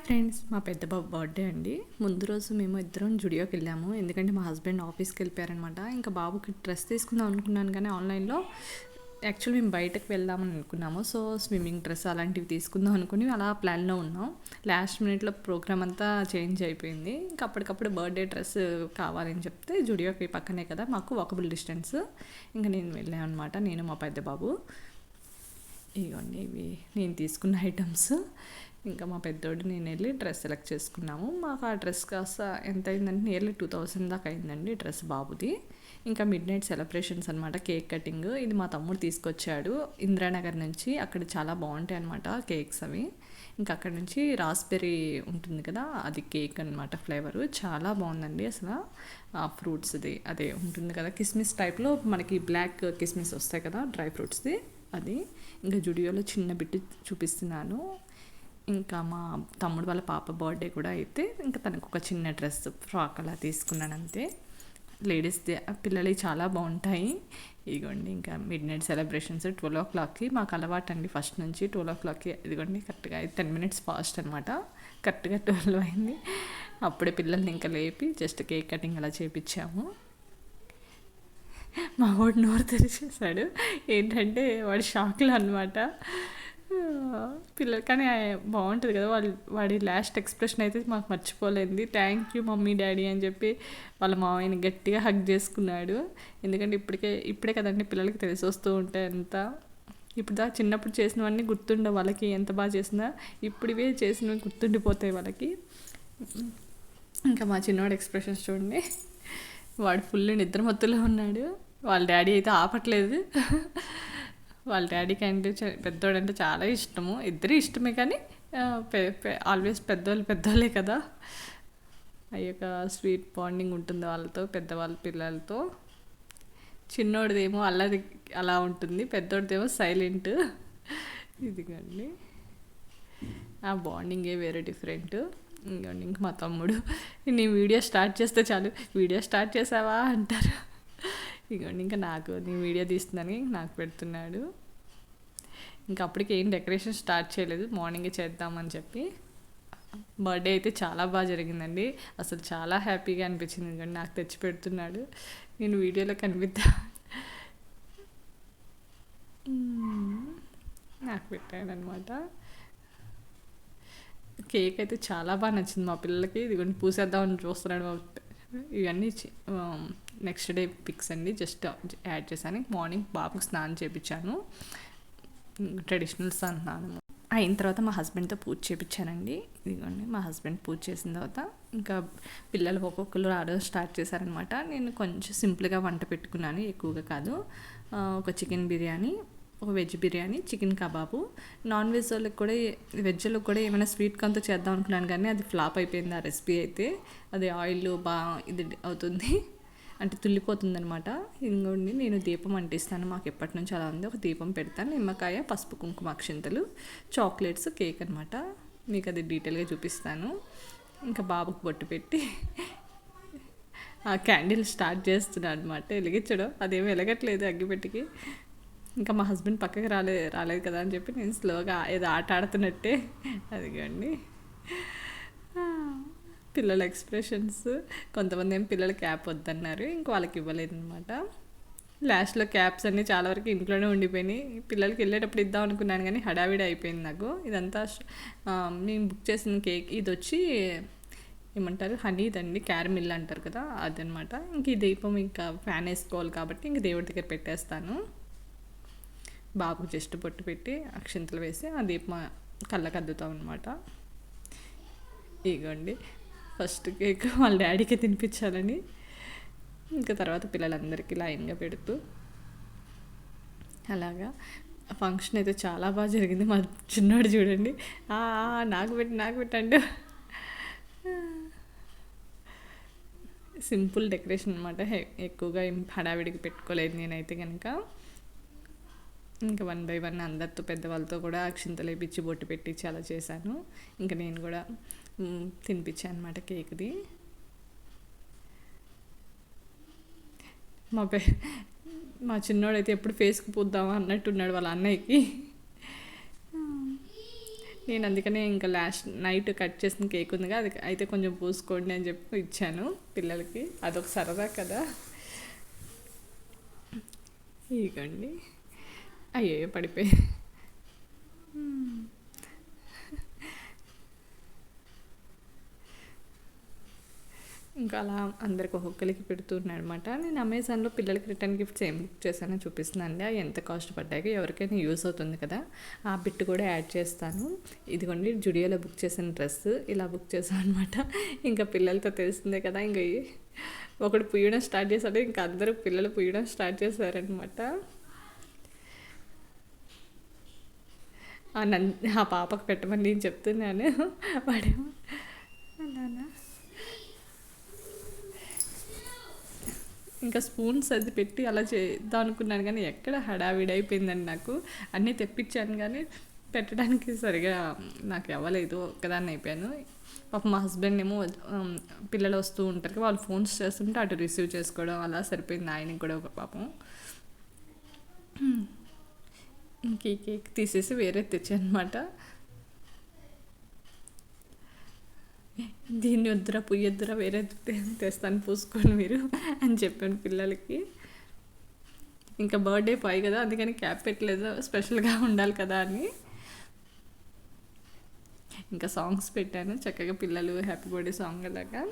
Friends, మా పెద్ద బాబు birthday అండి. ముందు రోజు మేము ఇద్దరం జుడియోకి వెళ్ళాము. ఎందుకంటే మా హస్బెండ్ ఆఫీస్కి వెళ్ళిపోయారనమాట. ఇంకా బాబుకి డ్రెస్ తీసుకుందాం అనుకున్నాను కానీ ఆన్లైన్లో యాక్చువల్ మేము బయటకు వెళ్దామని అనుకున్నాము. సో స్విమ్మింగ్ డ్రెస్ అలాంటివి తీసుకుందాం అనుకుని అలా ప్లాన్లో ఉన్నాం. లాస్ట్ మినిట్లో ప్రోగ్రామ్ అంతా చేంజ్ అయిపోయింది. ఇంకా అప్పటికప్పుడు బర్త్డే డ్రెస్ కావాలని చెప్తే జుడియోకి పక్కనే కదా, మాకు వాకబుల్ డిస్టెన్స్. ఇంకా నేను వెళ్ళాను అనమాట, నేను మా పెద్ద బాబు. ఇవన్నీ ఇవి నేను తీసుకున్న ఐటమ్స్. ఇంకా మా పెద్దోడు నేను వెళ్ళి డ్రెస్ సెలెక్ట్ చేసుకున్నాము. మాకు ఆ డ్రెస్ కాస్త ఎంత అయిందంటే నియర్లీ 2000 దాకా అయిందండి డ్రెస్ బాబుది. ఇంకా మిడ్ నైట్ సెలబ్రేషన్స్ అనమాట, కేక్ కటింగ్. ఇది మా తమ్ముడు తీసుకొచ్చాడు ఇందిరానగర్ నుంచి. అక్కడ చాలా బాగుంటాయి అనమాట కేక్స్ అవి. ఇంకా అక్కడ నుంచి రాస్బెర్రీ ఉంటుంది కదా, అది కేక్ అనమాట. ఫ్లేవరు చాలా బాగుందండి అసలు. ఫ్రూట్స్ది అదే ఉంటుంది కదా, కిస్మిస్ టైప్లో మనకి బ్లాక్ కిస్మిస్ వస్తాయి కదా డ్రై ఫ్రూట్స్ది, అది. ఇంకా జుడియోలో చిన్న బిట్ చూపిస్తున్నాను. ఇంకా మా తమ్ముడు వాళ్ళ పాప బర్త్డే కూడా అయితే ఇంకా తనకు ఒక చిన్న డ్రెస్ ఫ్రాక్ అలా తీసుకున్నాను అంతే. లేడీస్ది పిల్లలవి చాలా బాగుంటాయి. ఇదిగోండి ఇంకా మిడ్ నైట్ సెలబ్రేషన్స్ 12 o'clockకి మాకు అలవాటు అండి ఫస్ట్ నుంచి. 12 o'clockకి ఇదిగోండి కరెక్ట్గా 10 minutes ఫాస్ట్ అనమాట. కరెక్ట్గా 12 అయింది. అప్పుడే పిల్లల్ని ఇంకా లేపి జస్ట్ కేక్ కటింగ్ అలా చేపించాము. మా వాడు నోరు తెరిచేశాడు. ఏంటంటే వాడి షాక్లో అనమాట. పిల్లలు కానీ బాగుంటుంది కదా, వాడి లాస్ట్ ఎక్స్ప్రెషన్ అయితే మాకు మర్చిపోలేదు. థ్యాంక్ యూ మమ్మీ డాడీ అని చెప్పి వాళ్ళ మామయ్యని గట్టిగా హగ్ చేసుకున్నాడు. ఎందుకంటే ఇప్పుడే కదండి పిల్లలకి తెలిసి వస్తూ ఉంటాయి అంతా. ఇప్పుడు చిన్నప్పుడు చేసినవన్నీ గుర్తుండవు వాళ్ళకి, ఎంత బాగా చేసినా. ఇప్పుడు ఇవే చేసినవి గుర్తుండిపోతాయి వాళ్ళకి. ఇంకా మా చిన్నవాడు ఎక్స్ప్రెషన్స్ చూడండి. వాడు ఫుల్ నిద్రమత్తులో ఉన్నాడు. వాళ్ళ డాడీ అయితే ఆపట్లేదు. వాళ్ళ డాడీకి అంటే పెద్దోడంటే చాలా ఇష్టము. ఇద్దరు ఇష్టమే కానీ ఆల్వేస్ పెద్దోళ్ళే కదా. అయ్యొక స్వీట్ బాండింగ్ ఉంటుంది వాళ్ళతో, పెద్దవాళ్ళ పిల్లలతో. చిన్నోడిదేమో అల్లరి అలా ఉంటుంది, పెద్దోడిదేమో సైలెంట్. ఇదిగండి ఆ బాండింగే వేరే డిఫరెంట్. ఇంక మా తమ్ముడు నీ వీడియో స్టార్ట్ చేస్తే చాలు, వీడియో స్టార్ట్ చేసావా అంటారు. ఇదిగోండి ఇంకా నేను వీడియో తీస్తుందని నాకు పెడుతున్నాడు. ఇంకా అప్పటికి ఏం డెకరేషన్ స్టార్ట్ చేయలేదు, మార్నింగే చేద్దామని చెప్పి. బర్త్డే అయితే చాలా బాగా జరిగిందండి. అసలు చాలా హ్యాపీగా అనిపించింది. ఎందుకంటే నాకు తెచ్చి పెడుతున్నాడు, నేను వీడియోలో కనిపిద్దా నాకు పెట్టాడనమాట. కేక్ అయితే చాలా బాగా నచ్చింది మా పిల్లలకి. ఇదిగోండి పూసేద్దామని చూస్తున్నాడు. ఇవన్నీ నెక్స్ట్ డే పిక్స్ అండి, జస్ట్ యాడ్ చేశాను. మార్నింగ్ బాబుకి స్నానం చేయించాను, ట్రెడిషనల్ స్నానం. అయిన తర్వాత మా హస్బెండ్తో పూజ చేయించానండి. ఇదిగోండి మా హస్బెండ్ పూజ చేసిన తర్వాత ఇంకా పిల్లలు ఒక్కొక్కరు ఆడడం స్టార్ట్ చేశారనమాట. నేను కొంచెం సింపుల్గా వంట పెట్టుకున్నాను, ఎక్కువగా కాదు. ఒక చికెన్ బిర్యానీ, ఒక veg biryani, chicken kebab. Non veg వాళ్ళకి కూడా, వెజ్లో కూడా ఏమైనా స్వీట్ కార్న్తో చేద్దాం అనుకున్నాను కానీ అది ఫ్లాప్ అయిపోయింది ఆ రెసిపీ అయితే. అది ఆయిల్ బాగా ఇది అవుతుంది అంటే తుల్లిపోతుంది అనమాట. ఇంకోండి నేను దీపం అంటిస్తాను, మాకు ఎప్పటి నుంచి అలా ఉంది. ఒక దీపం పెడతాను, నిమ్మకాయ, పసుపు, కుంకుమ, అక్షింతలు, చాక్లెట్స్, కేక్ అనమాట. మీకు అది డీటెయిల్గా చూపిస్తాను. ఇంకా బాబుకు బొట్టు పెట్టి ఆ క్యాండిల్ స్టార్ట్ చేస్తున్నాను అనమాట. వెలిగించడం అదేమో వెలగట్లేదు అగ్గిపెట్టికి. ఇంకా మా హస్బెండ్ పక్కకి రాలేదు కదా అని చెప్పి నేను స్లోగా ఏదో ఆట ఆడుతున్నట్టే. అదిగోండి పిల్లల ఎక్స్ప్రెషన్స్. కొంతమంది ఏం పిల్లల క్యాప్ వద్దన్నారు, ఇంక వాళ్ళకి ఇవ్వలేదు అనమాట. లాస్ట్లో క్యాప్స్ అన్నీ చాలా వరకు ఇంట్లోనే ఉండిపోయినాయి. పిల్లలకి వెళ్ళేటప్పుడు ఇద్దాం అనుకున్నాను కానీ హడావిడి అయిపోయింది నాకు. ఇదంతా మేము బుక్ చేసిన కేక్ ఇది వచ్చి ఏమంటారు, హనీ ఇదండి, క్యారమిల్ అంటారు కదా, అదనమాట. ఇంక ఈ దీపం ఇంకా ఫ్యాన్ వేసుకోవాలి కాబట్టి ఇంక దేవుడి దగ్గర పెట్టేస్తాను. బాబుకు జస్ట్ పొట్టు పెట్టి అక్షింతలు వేసి ఆ దీపం కళ్ళకు అద్దుతాం అనమాట. ఇగోండి ఫస్ట్ కేక్ వాళ్ళ డాడీకి తినిపించాలని, ఇంకా తర్వాత పిల్లలందరికీ లైన్గా పెడుతూ అలాగా. ఫంక్షన్ అయితే చాలా బాగా జరిగింది. మా చిన్నోడు చూడండి, నాకు పెట్టండు. సింపుల్ డెకరేషన్ అనమాట, ఎక్కువగా ఏం హడావిడికి పెట్టుకోలేదు నేనైతే కనుక. ఇంకా 1 by 1 అందరితో, పెద్దవాళ్ళతో కూడా అక్షింతలు వేయించి బొట్టు పెట్టించి అలా చేశాను. ఇంకా నేను కూడా తినిపించాను అనమాట కేక్ది. మా చిన్నోడైతే ఎప్పుడు ఫేస్కి పూద్దామా అన్నట్టున్నాడు వాళ్ళ అన్నయ్యకి. నేను అందుకనే ఇంకా లాస్ట్ నైట్ కట్ చేసిన కేక్ ఉందిగా అది అయితే కొంచెం పూసుకోండి అని చెప్పి ఇచ్చాను పిల్లలకి. అదొక సరదా కదా. ఇగండి. అయ్యో పడిపోయి. ఇంకా అలా అందరికి ఒక్కొక్కరికి పెడుతున్నాడు అనమాట. నేను అమెజాన్లో పిల్లలకి రిటర్న్ గిఫ్ట్స్ ఏం బుక్ చేశానో చూపిస్తున్నాను. అవి ఎంత కాస్ట్ పడ్డాయో ఎవరికైనా యూస్ అవుతుంది కదా, ఆ బిట్ కూడా యాడ్ చేస్తాను. ఇదిగోండి జుడియోలో బుక్ చేసిన డ్రెస్ ఇలా బుక్ చేశాను అనమాట. ఇంకా పిల్లలతో తెలిసిందే కదా, ఇంకా ఒకడు పుయ్యడం స్టార్ట్ చేశాడు, ఇంకా అందరూ పిల్లలు పుయ్యడం స్టార్ట్ చేశారనమాట. ఆ పాపకు పెట్టమని నేను చెప్తున్నాను, వాడేమో అలానా. ఇంకా స్పూన్స్ అది పెట్టి అలా చేద్దాం అనుకున్నాను కానీ ఎక్కడ హడావిడి అయిపోయిందండి. నాకు అన్నీ తెప్పించాను కానీ పెట్టడానికి సరిగా నాకు అవ్వలేదు, ఒక్కదాన్ని అయిపోయాను. పాప మా హస్బెండ్ ఏమో పిల్లలు వస్తూ ఉంటారు, వాళ్ళు ఫోన్స్ చేస్తుంటే అటు రిసీవ్ చేసుకోవడం అలా సరిపోయింది. ఆయనకి కూడా ఒక పాపం. ఇంక ఈ కేక్ తీసేసి వేరే తెచ్చాను అనమాట. దీన్ని వద్దురా పుయ్యొద్దురా వేరే తెస్తాను పూసుకొని మీరు అని చెప్పాను పిల్లలకి. ఇంకా బర్త్డే పాయ్ కదా అందుకని క్యాప్ పెట్టలేదు, స్పెషల్గా ఉండాలి కదా అని. ఇంకా సాంగ్స్ పెట్టాను చక్కగా, పిల్లలు హ్యాపీ బర్త్డే సాంగ్ అలాగా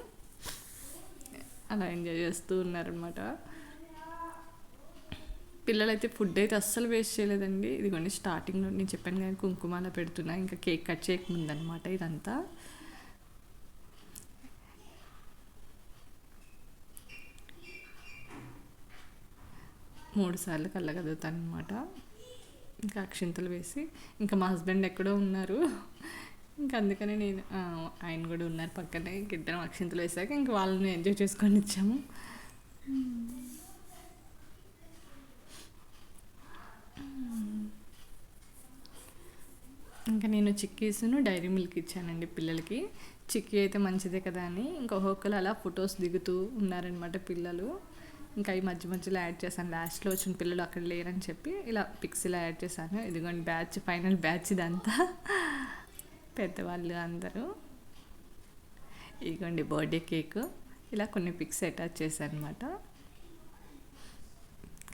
అలా ఎంజాయ్ చేస్తూ ఉన్నారనమాట. పిల్లలైతే ఫుడ్ అయితే అస్సలు వేస్ట్ చేయలేదండి. ఇదిగోండి స్టార్టింగ్లో నేను చెప్పాను కానీ కుంకుమ అలా పెడుతున్నా, ఇంకా కేక్ కట్ చేయకముందనమాట ఇదంతా. మూడు సార్లు కళ్ళగదుతాను అనమాట. ఇంకా అక్షింతలు వేసి, ఇంకా మా హస్బెండ్ ఎక్కడో ఉన్నారు, ఇంకా అందుకని నేను ఆయన కూడా ఉన్నారు పక్కనే. ఇంక ఇద్దరం అక్షింతలు వేసాక ఇంకా వాళ్ళని ఎంజాయ్ చేసుకొని ఇచ్చాము. ఇంకా నేను చిక్కీస్ను డైరీ మిల్క్ ఇచ్చానండి పిల్లలకి. చిక్కీ అయితే మంచిదే కదా అని ఇంకా ఒక్కొక్కరు అలా ఫొటోస్ దిగుతూ ఉన్నారనమాట పిల్లలు. ఇంకా ఈ మధ్య మధ్యలో యాడ్ చేశాను, లాస్ట్లో వచ్చిన పిల్లలు అక్కడ లేరని చెప్పి ఇలా పిక్స్ ఇలా యాడ్ చేశాను. ఇదిగోండి బ్యాచ్, ఫైనల్ బ్యాచ్ ఇదంతా పెద్దవాళ్ళు అందరూ. ఇదిగోండి బర్త్డే కేక్, ఇలా కొన్ని పిక్స్ అటాచ్ చేశాను అనమాట.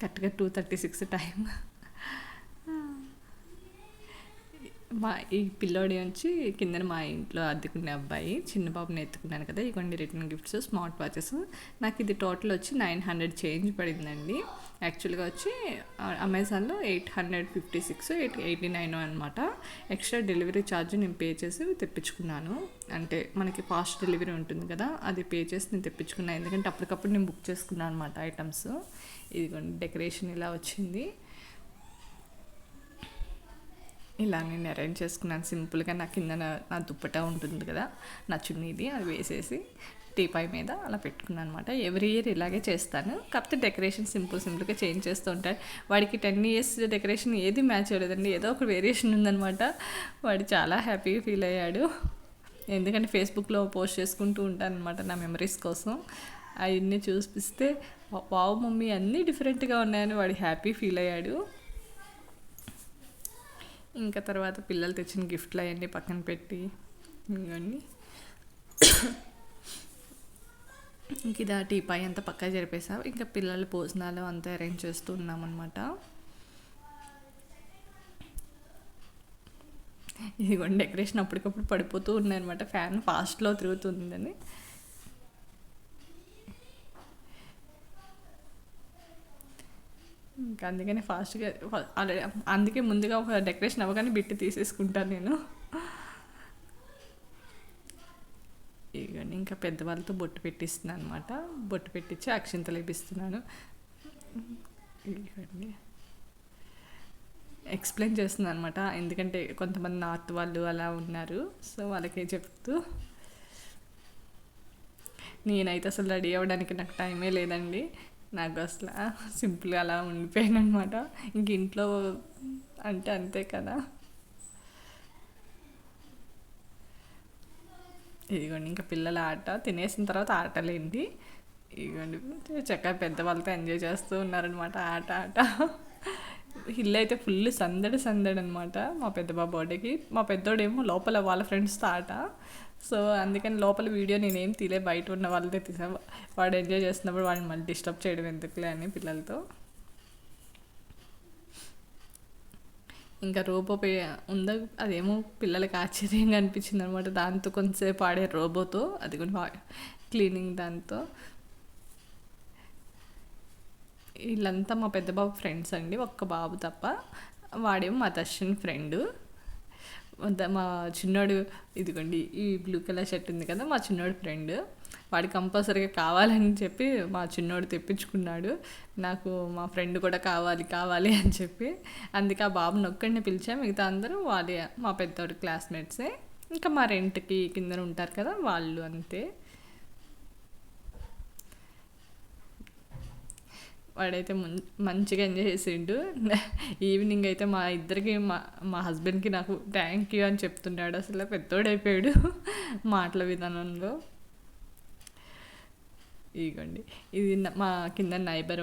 కరెక్ట్గా 2:36 టైం. మా ఈ పిల్లోడి నుంచి కింద మా ఇంట్లో అద్దెకునే అబ్బాయి చిన్న బాబుని ఎత్తుకున్నాను కదా, ఇవన్నీ రిటర్న్ గిఫ్ట్స్ స్మార్ట్ వాచెస్. నాకు ఇది టోటల్ వచ్చి 900 చేంజ్ పడిందండి. యాక్చువల్గా వచ్చి అమెజాన్లో 856, 889 అనమాట. ఎక్స్ట్రా డెలివరీ ఛార్జ్ నేను పే చేసి తెప్పించుకున్నాను. అంటే మనకి ఫాస్ట్ డెలివరీ ఉంటుంది కదా, అది పే చేసి నేను తెప్పించుకున్నాను. ఎందుకంటే అప్పటికప్పుడు నేను బుక్ చేసుకున్నాను అనమాట ఐటమ్స్. ఇదిగోండి డెకరేషన్ ఇలా వచ్చింది. ఇలా నేను అరేంజ్ చేసుకున్నాను సింపుల్గా. నా కింద నా దుప్పటా ఉంటుంది కదా, నా చున్నీది, అది వేసేసి టీపాయ్ మీద అలా పెట్టుకున్నాను అనమాట. ఎవ్రీ ఇయర్ ఇలాగే చేస్తాను, కాకపోతే డెకరేషన్ సింపుల్గా చేంజ్ చేస్తూ ఉంటాను. వాడికి 10 years డెకరేషన్ ఏది మ్యాచ్ అవ్వలేదండి, ఏదో ఒక వేరియేషన్ ఉందనమాట. వాడు చాలా హ్యాపీగా ఫీల్ అయ్యాడు. ఎందుకంటే ఫేస్బుక్లో పోస్ట్ చేసుకుంటూ ఉంటాను అనమాట నా మెమరీస్ కోసం. అవన్నీ చూపిస్తే వావ్ మమ్మీ అన్నీ డిఫరెంట్గా ఉన్నాయని వాడు హ్యాపీ ఫీల్ అయ్యాడు. ఇంకా తర్వాత పిల్లలు తెచ్చిన గిఫ్ట్లు అవన్నీ పక్కన పెట్టి ఇవన్నీ ఇంక ఇది టీపాయ్ అంతా పక్కా జరిపేసా. ఇంకా పిల్లల భోజనాలు అంతా అరేంజ్ చేస్తూ ఉన్నామన్నమాట. ఇదిగోండి డెకరేషన్ అప్పటికప్పుడు పడిపోతూ ఉన్నాయన్నమాట, ఫ్యాన్ ఫాస్ట్లో తిరుగుతుందని. ఇంకా అందుకని ఫాస్ట్గా అందుకే ముందుగా ఒక డెకరేషన్ అవ్వగానే బిట్టి తీసేసుకుంటాను నేను. ఇవన్నీ ఇంకా పెద్దవాళ్ళతో బొట్టు పెట్టిస్తున్నాను అనమాట. బొట్టు పెట్టించి అక్షింతలు వేపిస్తున్నాను. ఇవన్నీ ఎక్స్ప్లెయిన్ చేస్తున్నాను అనమాట, ఎందుకంటే కొంతమంది నార్త్ వాళ్ళు అలా ఉన్నారు, సో వాళ్ళకే చెప్తూ. నేనైతే అసలు రెడీ అవ్వడానికి నాకు టైమే లేదండి. నాకు అసలు సింపుల్గా అలా ఉండిపోయాను అనమాట. ఇంక ఇంట్లో అంటే అంతే కదా. ఇదిగోండి ఇంకా పిల్లల ఆట తినేసిన తర్వాత ఆటలేంటి. ఇదిగోండి చక్కగా పెద్దవాళ్ళతో ఎంజాయ్ చేస్తూ ఉన్నారనమాట ఆట. ఇల్లు అయితే ఫుల్ సందడి సందడి అనమాట మా పెద్ద బాబు బర్త్డేకి. మా పెద్దోడేమో లోపల వాళ్ళ ఫ్రెండ్స్తో ఆట. సో అందుకని లోపల వీడియో నేనేం తీలే, బయట ఉన్న వాళ్ళతో తీసా. వాడు ఎంజాయ్ చేస్తున్నప్పుడు వాడిని మళ్ళీ డిస్టర్బ్ చేయడం ఎందుకులే అని పిల్లలతో. ఇంకా రోబో ఉందా, అదేమో పిల్లలకి ఆశ్చర్యంగా అనిపించింది అనమాట. దాంతో కొంతసేపు ఆడే రోబోతో, అది కూడా క్లీనింగ్ దాంతో. వీళ్ళంతా మా పెద్ద బాబు ఫ్రెండ్స్ అండి, ఒక్క బాబు తప్ప. వాడేమో మా దర్శన్ ఫ్రెండ్. మా చిన్నోడు, ఇదిగోండి ఈ బ్లూ కలర్ షర్ట్ ఉంది కదా, మా చిన్నోడు ఫ్రెండ్. వాడు కంపల్సరీగా కావాలని చెప్పి మా చిన్నోడు తెప్పించుకున్నాడు. నాకు మా ఫ్రెండ్ కూడా కావాలి కావాలి అని చెప్పి. అందుకే ఆ బాబుని ఒక్కడిని పిలిచా, మిగతా అందరూ వాళ్ళే మా పెద్దోడు క్లాస్మేట్సే. ఇంకా మా రెంట్కి కింద ఉంటారు కదా వాళ్ళు, అంతే. వాడైతే మంచిగా ఎంజాయ్ చేసిండు. ఈవినింగ్ అయితే మా ఇద్దరికి మా హస్బెండ్కి నాకు థ్యాంక్ యూ అని చెప్తున్నాడు. అసలు పెద్దోడైపోయాడు మాటల విధానంలో. ఇదిగోండి, ఇది మా కింద నైబర్,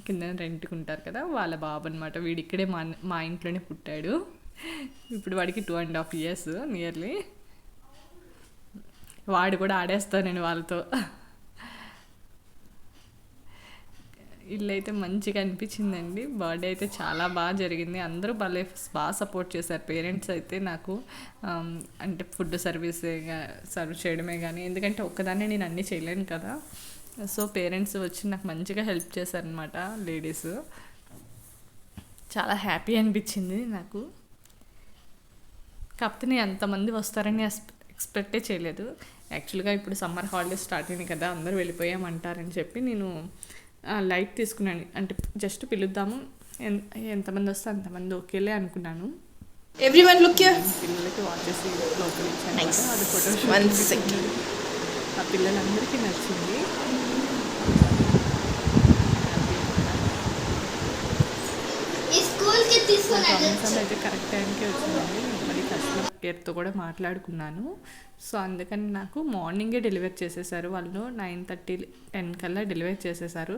కింద రెంట్కి ఉంటారు కదా వాళ్ళ బాబు అనమాట. వీడు ఇక్కడే మా ఇంట్లోనే పుట్టాడు. ఇప్పుడు వాడికి 2.5 years నియర్లీ. వాడు కూడా ఆడేస్తాను నేను వాళ్ళతో. ఇల్లు అయితే మంచిగా అనిపించిందండి. బర్త్డే అయితే చాలా బాగా జరిగింది. అందరూ బాగా సపోర్ట్ చేశారు. పేరెంట్స్ అయితే నాకు అంటే ఫుడ్ సర్వ్ చేయడమే కానీ, ఎందుకంటే ఒక్కదాన్నే నేను అన్నీ చేయలేను కదా. సో పేరెంట్స్ వచ్చి నాకు మంచిగా హెల్ప్ చేశారనమాట, లేడీస్. చాలా హ్యాపీ అనిపించింది నాకు. కాకపోతే నేను అంతమంది వస్తారని ఎక్స్పెక్టే చేయలేదు. యాక్చువల్గా ఇప్పుడు సమ్మర్ హాలిడేస్ స్టార్ట్ అయింది కదా, అందరూ వెళ్ళిపోయామంటారని చెప్పి నేను లైట్ తీసుకున్నాను. అంటే జస్ట్ పిలుద్దాము, ఎంతమంది వస్తే అంతమంది ఓకేలే అనుకున్నాను. Everyone look here. పిల్లలకి వాచెస్ లోపల ఇచ్చాను, అది ఫోటోషూట్. ఆ పిల్లలందరికీ నచ్చింది. అయితే కరెక్ట్ టైంకి వచ్చిందండి. మరి కస్టమర్ కేర్తో కూడా మాట్లాడుకున్నాను. సో అందుకని నాకు మార్నింగే డెలివరీ చేసేసారు వాళ్ళు. 9:30, 10 కల్లా డెలివరీ చేసేసారు.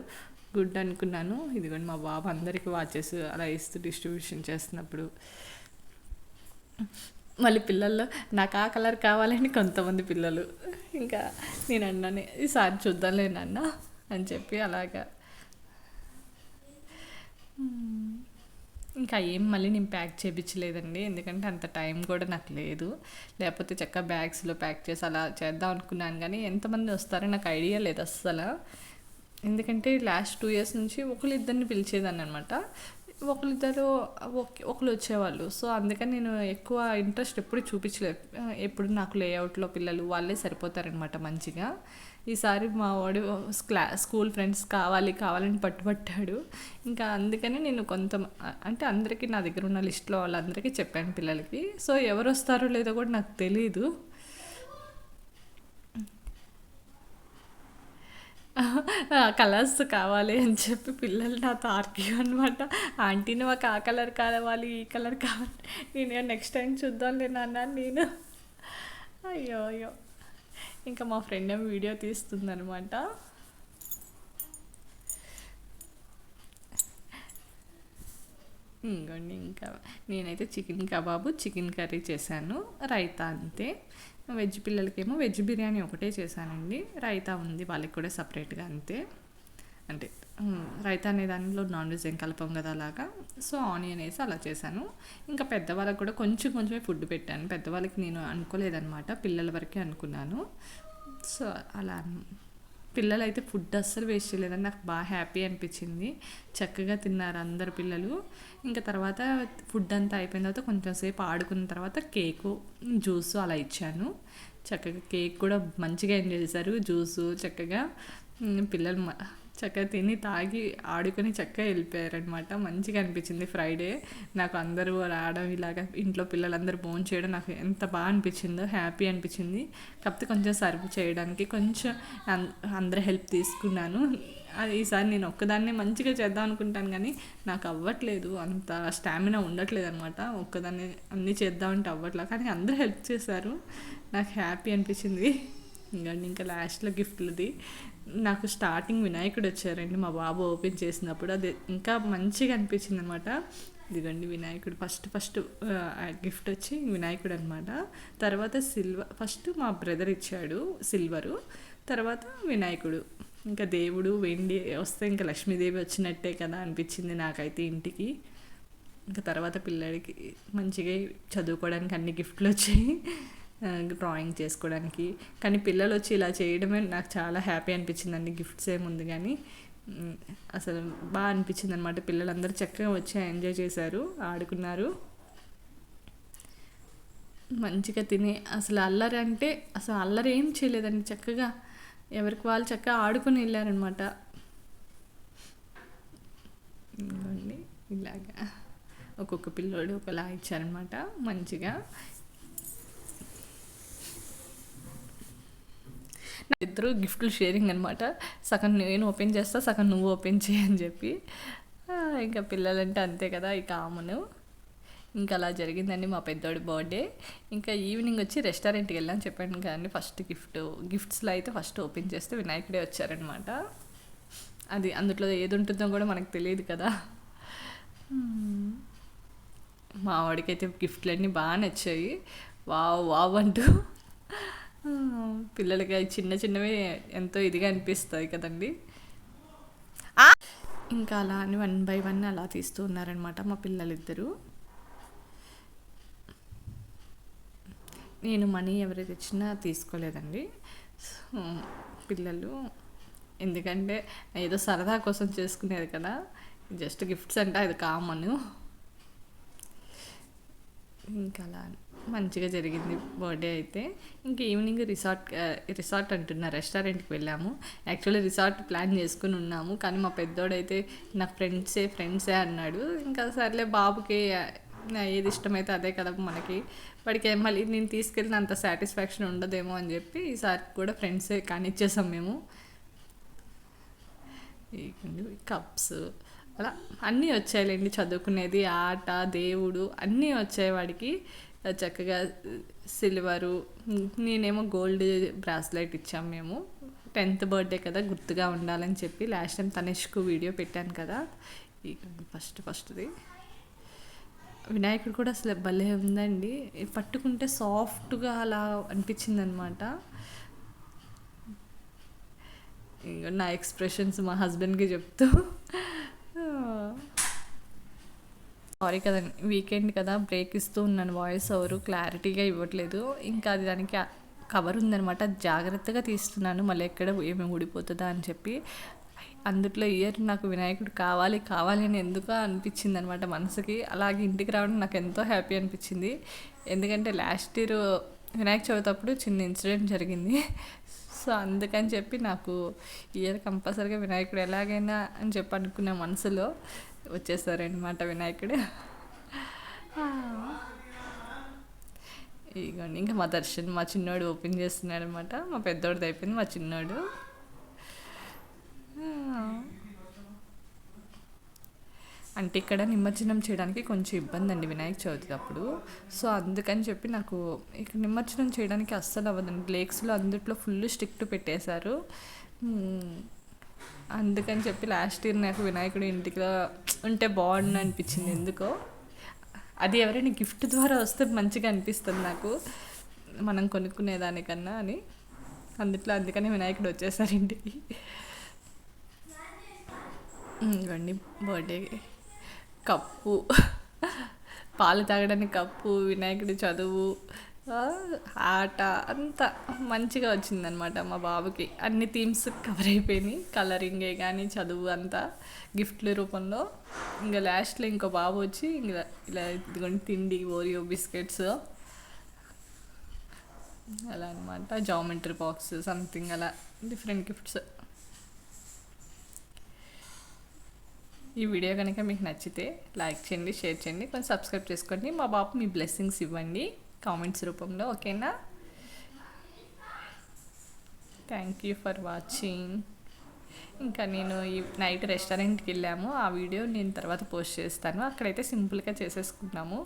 గుడ్ అనుకున్నాను. ఇదిగోండి మా బాబు అందరికీ వాచెస్ అలా ఇస్తూ డిస్ట్రిబ్యూషన్ చేస్తున్నప్పుడు. మళ్ళీ పిల్లల్లో నాకు ఆ కలర్ కావాలని కొంతమంది పిల్లలు. ఇంకా నేను అన్నాను, ఈసారి చూద్దాంలే నాన్న అని చెప్పి అలాగా. ఇంకా ఏం మళ్ళీ నేను ప్యాక్ చేయించలేదండి, ఎందుకంటే అంత టైం కూడా నాకు లేదు. లేకపోతే చక్కగా బ్యాగ్స్లో ప్యాక్ చేసి అలా చేద్దాం అనుకున్నాను. కానీ ఎంతమంది వస్తారో నాకు ఐడియా లేదు అస్సలు. ఎందుకంటే లాస్ట్ 2 years నుంచి ఒకరిద్దరిని పిలిచేదాన్ని అనమాట. ఒకరిద్దరు ఒకరు వచ్చేవాళ్ళు. సో అందుకని నేను ఎక్కువ ఇంట్రెస్ట్ ఎప్పుడు చూపించలేదు. ఎప్పుడు నాకు లేఅవుట్లో పిల్లలు వాళ్ళే సరిపోతారనమాట మంచిగా. ఈసారి మా వాడు స్కూల్ ఫ్రెండ్స్ కావాలని పట్టుబట్టాడు. ఇంకా అందుకని నేను అంటే అందరికీ నా దగ్గర ఉన్న లిస్ట్లో వాళ్ళందరికీ చెప్పాను పిల్లలకి. సో ఎవరు వస్తారో లేదో కూడా నాకు తెలీదు. కలర్స్ కావాలి అని చెప్పి పిల్లలు నాతో ఆర్గ్యూ అనమాట. ఆంటీని మాకు ఆ కలర్ కావాలి, ఈ కలర్ కావాలి. నేను నెక్స్ట్ టైం చూద్దాంలే నాన్న నేను. అయ్యో ఇంకా మా ఫ్రెండ్ ఏమో వీడియో తీస్తుందనమాట. ఇంకోండి, ఇంకా నేనైతే చికెన్ కబాబు, చికెన్ కర్రీ చేశాను, రైతా అంతే. వెజ్ పిల్లలకేమో వెజ్ బిర్యానీ ఒకటే చేశానండి. రైతా ఉంది వాళ్ళకి కూడా సపరేట్గా, అంతే. అంటే రైతా అనే దానిలో నాన్ వెజ్ ఏం కలపం కదా అలాగా. సో ఆనియన్ వేసి అలా చేశాను. ఇంకా పెద్దవాళ్ళకి కూడా కొంచెమే ఫుడ్ పెట్టాను. పెద్దవాళ్ళకి నేను అనుకోలేదన్నమాట, పిల్లల వరకే అనుకున్నాను. సో అలా పిల్లలు అయితే ఫుడ్ అస్సలు వేస్ట్ చేయలేదని నాకు బాగా హ్యాపీ అనిపించింది. చక్కగా తిన్నారు అందరు పిల్లలు. ఇంకా తర్వాత ఫుడ్ అంతా అయిపోయిన తర్వాత కొంచెం సేపు ఆడుకున్న తర్వాత కేకు, జ్యూసు అలా ఇచ్చాను. చక్కగా కేక్ కూడా మంచిగా ఎంజాయ్ చేశారు. జ్యూసు చక్కగా పిల్లలు చక్కగా తిని తాగి ఆడుకొని చక్కగా వెళ్ళిపోయారనమాట. మంచిగా అనిపించింది. ఫ్రైడే నాకు అందరూ రావడం, ఇలాగ ఇంట్లో పిల్లలందరూ భోజనం చేయడం నాకు ఎంత బాగా అనిపించిందో, హ్యాపీ అనిపించింది. కాకపోతే కొంచెం సర్వ్ చేయడానికి కొంచెం అందరూ హెల్ప్ తీసుకున్నాను. అది ఈసారి నేను ఒక్కదాన్నే మంచిగా చేద్దాం అనుకుంటాను కానీ నాకు అవ్వట్లేదు, అంత స్టామినా ఉండట్లేదు అనమాట. ఒక్కదాన్నే అన్నీ చేద్దామంటే అవ్వట్లేదు. కానీ అందరూ హెల్ప్ చేశారు, నాకు హ్యాపీ అనిపించింది. ఇంకా లాస్ట్లో గిఫ్ట్లది నాకు స్టార్టింగ్ వినాయకుడు వచ్చారండి మా బాబు ఓపెన్ చేసినప్పుడు. అది ఇంకా మంచిగా అనిపించింది అనమాట. ఇదిగోండి వినాయకుడు ఫస్ట్ గిఫ్ట్ వచ్చి వినాయకుడు అనమాట. తర్వాత ఫస్ట్ మా బ్రదర్ ఇచ్చాడు సిల్వరు, తర్వాత వినాయకుడు. ఇంకా దేవుడు వెండి వస్తే ఇంకా లక్ష్మీదేవి వచ్చినట్టే కదా అనిపించింది నాకైతే ఇంటికి. ఇంకా తర్వాత పిల్లడికి మంచిగా చదువుకోవడానికి అన్ని గిఫ్ట్లు వచ్చాయి, డ్రాయింగ్ చేసుకోవడానికి. కానీ పిల్లలు వచ్చి ఇలా చేయడమే నాకు చాలా హ్యాపీ అనిపించిందండి. గిఫ్ట్స్ ఏముంది కానీ అసలు బాగా అనిపించింది అనమాట. పిల్లలందరూ చక్కగా వచ్చి ఎంజాయ్ చేశారు, ఆడుకున్నారు మంచిగా తిని. అసలు అల్లరి అంటే అసలు అల్లరి ఏం చేయలేదండి, చక్కగా ఎవరికి వాళ్ళు చక్కగా ఆడుకుని వెళ్ళారనమాట. ఇలాగా ఒక్కొక్క పిల్లోడు ఒకలా ఇచ్చారనమాట మంచిగా. ఇద్దరు గిఫ్ట్లు షేరింగ్ అనమాట. సగం నేను ఓపెన్ చేస్తా, సగం నువ్వు ఓపెన్ చేయని చెప్పి. ఇంకా పిల్లలంటే అంతే కదా, ఈ కామను. ఇంకా అలా జరిగిందండి మా పెద్దోడి బర్త్డే. ఇంకా ఈవినింగ్ వచ్చి రెస్టారెంట్కి వెళ్ళాను చెప్పాను కదండి. ఫస్ట్ గిఫ్ట్స్లో అయితే ఫస్ట్ ఓపెన్ చేస్తే వినాయకుడే వచ్చారనమాట. అది అందులో ఏది ఉంటుందో కూడా మనకు తెలియదు కదా. మా వాడికైతే గిఫ్ట్లన్నీ బాగా నచ్చాయి. వావ్ అంటూ. పిల్లలకి చిన్న చిన్నవి ఎంతో ఇదిగా అనిపిస్తాయి కదండి. ఇంకా అలా అని 1 by 1 అలా తీస్తూ ఉన్నారనమాట మా పిల్లలిద్దరూ. నేను మనీ ఎవరైతే ఇచ్చినా తీసుకోలేదండి పిల్లలు, ఎందుకంటే ఏదో సరదా కోసం చేసుకునేది కదా. జస్ట్ గిఫ్ట్స్ అంటే అది కామన్. ఇంకా అలా మంచిగా జరిగింది బర్త్డే అయితే. ఇంకా ఈవినింగ్ రిసార్ట్ అంటున్నా రెస్టారెంట్కి వెళ్ళాము. యాక్చువల్లీ రిసార్ట్ ప్లాన్ చేసుకుని ఉన్నాము, కానీ మా పెద్దోడైతే నాకు ఫ్రెండ్సే అన్నాడు. ఇంకా సర్లే బాబుకి ఏది ఇష్టమైతే అదే కదా మనకి, వాడికి మళ్ళీ నేను తీసుకెళ్ళిన అంత సాటిస్ఫాక్షన్ ఉండదేమో అని చెప్పి ఈసారి కూడా ఫ్రెండ్సే కానిచ్చేసాం మేము. కప్స్ అలా అన్నీ వచ్చాయిలేండి, చదువుకునేది, ఆట, దేవుడు అన్నీ వచ్చాయి వాడికి. చక్కగా సిల్వరు, నేనేమో గోల్డ్ బ్రాస్లెట్ ఇచ్చాము మేము. 10th బర్త్డే కదా గుర్తుగా ఉండాలని చెప్పి. లాస్ట్ టైం తనిష్కు వీడియో పెట్టాను కదా. ఫస్ట్ది వినాయకుడు కూడా అసలు భలే ఉందండి, పట్టుకుంటే సాఫ్ట్గా అలా అనిపించింది అనమాట. నా ఎక్స్ప్రెషన్స్ మా హస్బెండ్కి చెప్తూ, సారీ కదండి వీకెండ్ కదా బ్రేక్ ఇస్తూ ఉన్నాను, వాయిస్ ఓవర్ క్లారిటీగా ఇవ్వట్లేదు. ఇంకా అది దానికి కవర్ ఉందనమాట, జాగ్రత్తగా తీస్తున్నాను, మళ్ళీ ఎక్కడ ఏమి ఊడిపోతుందా అని చెప్పి. అందుట్లో ఇయర్ నాకు వినాయకుడు కావాలి అని ఎందుకో అనిపించింది అనమాట మనసుకి. అలాగే ఇంటికి రావడం నాకు ఎంతో హ్యాపీ అనిపించింది. ఎందుకంటే లాస్ట్ ఇయర్ వినాయక చవితి అప్పుడు చిన్న ఇన్సిడెంట్ జరిగింది. సో అందుకని చెప్పి నాకు ఇయర్ కంపల్సరీగా వినాయకుడు ఎలాగైనా అని చెప్పి అనుకున్న మనసులో వచ్చేసారనమాట వినాయకుడు. ఇదిగోండి ఇంకా మా దర్శన్ మా చిన్నోడు ఓపెన్ చేస్తున్నాడు అనమాట. మా పెద్దోడిది అయిపోయింది, మా చిన్నోడు. అంటే ఇక్కడ నిమజ్జనం చేయడానికి కొంచెం ఇబ్బంది అండి వినాయక చవితి అప్పుడు. సో అందుకని చెప్పి నాకు ఇక్కడ నిమజ్జనం చేయడానికి అస్సలు అవ్వదండి. లేక్స్లో అందుట్లో ఫుల్ స్ట్రిక్ట్ పెట్టేశారు. అందుకని చెప్పి లాస్ట్ ఇయర్ నాకు వినాయకుడు ఇంటికి ఉంటే బాగుండు అనిపించింది ఎందుకో. అది ఎవరైనా గిఫ్ట్ ద్వారా వస్తే మంచిగా అనిపిస్తుంది నాకు, మనం కొనుక్కునేదానికన్నా అని. అందుకని వినాయకుడు వచ్చేసారు ఇంటికి. ఇవ్వండి బర్త్డే కప్పు, పాలు తాగడానికి కప్పు, వినాయకుడి చదువు, ఆట అంతా మంచిగా వచ్చిందనమాట మా బాబుకి. అన్ని థీమ్స్ కవర్ అయిపోయినాయి, కలరింగే కానీ చదువు అంతా గిఫ్ట్ల రూపంలో. ఇంకా లాస్ట్లో ఇంకో బాబు వచ్చి ఇంకా ఇలా ఇదిగోండి తిండి, ఓరియో బిస్కెట్స్ అలా అనమాట, జామెట్రీ బాక్స్ సంథింగ్ అలా డిఫరెంట్ గిఫ్ట్స్. ఈ వీడియో కనుక మీకు నచ్చితే లైక్ చేయండి, షేర్ చేయండి, కొంచెం సబ్స్క్రైబ్ చేసుకోండి. మా బాబు మీ బ్లెస్సింగ్స్ ఇవ్వండి కామెంట్స్ రూపంలో, ఓకేనా? Thank you for watching. ఇంకా నేను ఈ నైట్ రెస్టారెంట్కి వెళ్ళాము, ఆ వీడియో నేను తర్వాత పోస్ట్ చేస్తాను. అక్కడైతే సింపుల్గా చేసేసుకున్నాము.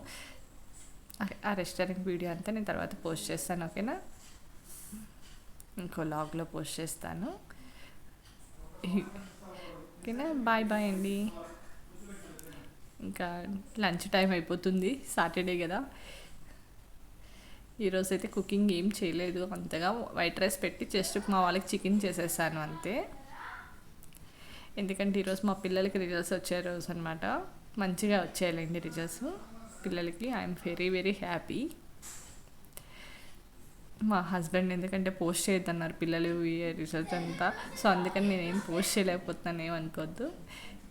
ఆ రెస్టారెంట్ వీడియో అంతా నేను తర్వాత పోస్ట్ చేస్తాను, ఓకేనా? ఇంకో లాగ్లో పోస్ట్ చేస్తాను, ఓకేనా? బాయ్ అండి. ఇంకా లంచ్ టైం అయిపోతుంది, సాటర్డే కదా. ఈరోజు అయితే కుకింగ్ ఏం చేయలేదు అంతగా, వైట్ రైస్ పెట్టి జస్ట్ మా వాళ్ళకి చికెన్ చేసేసాను అంతే. ఎందుకంటే ఈరోజు మా పిల్లలకి రిజల్ట్స్ వచ్చే రోజు అనమాట. మంచిగా వచ్చేయాలండి రిజల్ట్స్ పిల్లలకి. I'm very very happy. మా హస్బెండ్ ఎందుకంటే పోస్ట్ చేయొద్దన్నారు పిల్లలు రిజల్ట్స్ అంతా, సో అందుకని నేనేం పోస్ట్ చేయలేకపోతున్నాను, ఏమనుకోవద్దు.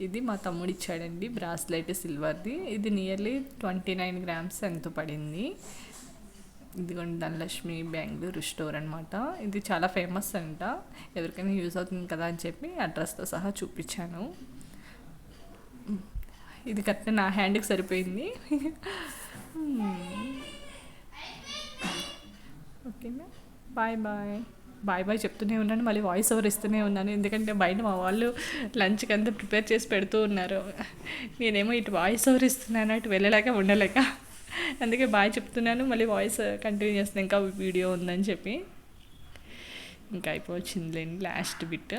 ఇది మా తమ్ముడు ఇచ్చాడండి బ్రాస్లెట్, సిల్వర్ది. ఇది నియర్లీ 29 grams ఎంతో పడింది. ఇదిగోండి ధనలక్ష్మి బెంగళూరు స్టోర్ అనమాట. ఇది చాలా ఫేమస్ అంట, ఎవరికైనా యూజ్ అవుతుంది కదా అని చెప్పి అడ్రస్తో సహా చూపించాను. ఇది కరెక్ట్ నా హ్యాండ్కి సరిపోయింది. ఓకేనా, బాయ్ బాయ్. బాయ్ బాయ్ చెప్తూనే ఉన్నాను, మళ్ళీ వాయిస్ ఓవర్ ఇస్తూనే ఉన్నాను. ఎందుకంటే బయట మా వాళ్ళు లంచ్కి అంతా ప్రిపేర్ చేసి పెడుతూ ఉన్నారు. నేనేమో ఇటు వాయిస్ ఓవర్ ఇస్తున్నాను, అటు వెళ్ళలేక ఉండలేక. అందుకే బాయ్ చెప్తున్నాను, మళ్ళీ వాయిస్ కంటిన్యూ చేస్తున్నాను, ఇంకా వీడియో ఉందని చెప్పి. ఇంకా అయిపోవచ్చిందిలేండి లాస్ట్ బిట్.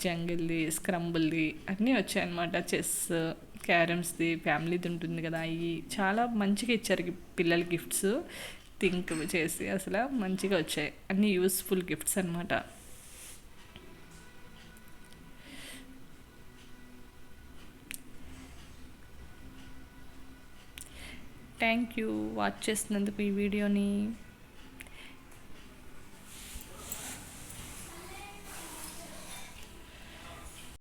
జంగిల్ది, స్క్రంబుల్ది అన్నీ వచ్చాయన్నమాట. చెస్, క్యారమ్స్ది, ఫ్యామిలీది ఉంటుంది కదా, అవి చాలా మంచిగా ఇచ్చారు పిల్లల గిఫ్ట్స్. థింక్ చేసి అసలు మంచిగా వచ్చాయి, అన్నీ యూస్ఫుల్ గిఫ్ట్స్ అనమాట. థ్యాంక్ యూ వాచ్ చేసినందుకు ఈ వీడియోని.